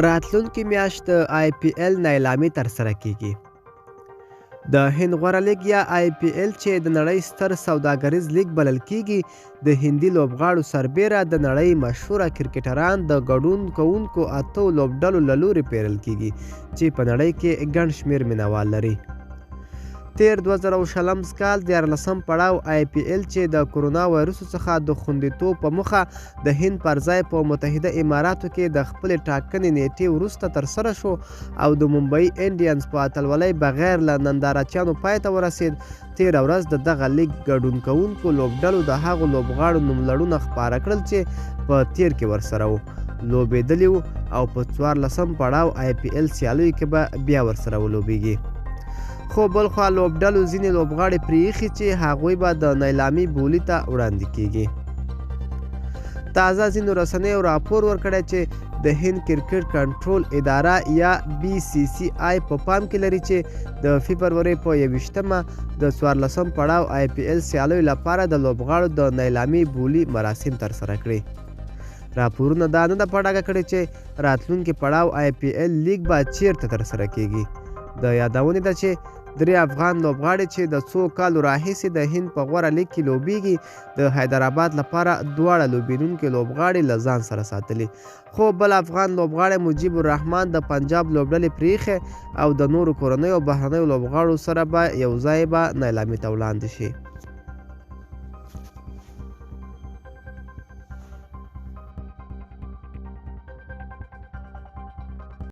راتلونکې میاشت د IPL نیلامي ترسره کیږي. د هند غوره لیګ یا IPL چې د نړۍ ستر سوداګریز لیګ بلل کیږي د هندي لوبغاړو سربیره د نړۍ مشهوره کرکټران د ګډون کوونکو 8 لوبډلو له لوري پیرل کیږي چې په نړۍ کې ګڼ شمېر مینوال لري. تیر 2020 کال 14 پړاو IPL چې د کرونا وایرس څخه د خوندیتوب په موخه د هند پر ځای په متحده اماراتو کې د خپل ټاکنې نیټې وروسته ترسره شو او د ممبئی انډینز په اتلولۍ بغیر له نندارچیانو پای ته ورسید. تیر ورځ د دغه لیګ ګډون کوونکو لوبډلو د هغو لوبغاړو نوملړونه خپاره کړل چې په تیر کې ورسره وو لوبېدلي وو او په 14 پړاو IPL سیالیو کې به بیا ورسره ولوبېږي. خو بلخوا لوبډلو ځینې لوبغاړي پرېښي چې هغوی به د نیلامي بولي ته وړاندې کیږي. تازه ځینو رسنیو راپور ورکړی چې د هند کرکټ کنټرول اداره یا BCCI په پام کې لري چې د فبرورۍ په 21مه د 14 پړاو IPL سیالیو لپاره د لوبغاړو د نیلامي بولي مراسم ترسره کړي. راپورونه دا نه ده په ډاګه کړي چې راتلونکي پړاو IPL لیګ به چیرته ترسره کیږي. د یادونې ده چې 3 افغان لوبغاړي چې د څو کالو راهیسې د هند په غوره لیګ کې لوبېږي د حیدرآباد لپاره دواړه لوبېدونکي لوبغاړي له ځان سره ساتلي. خو بل افغان لوبغاړی مجیب الرحمن د پنجاب لوبډلې پرېښې او د نورو کورنیو او بهرنیو لوبغاړو سره به یو ځای به نیلامي ته وړاندې شي.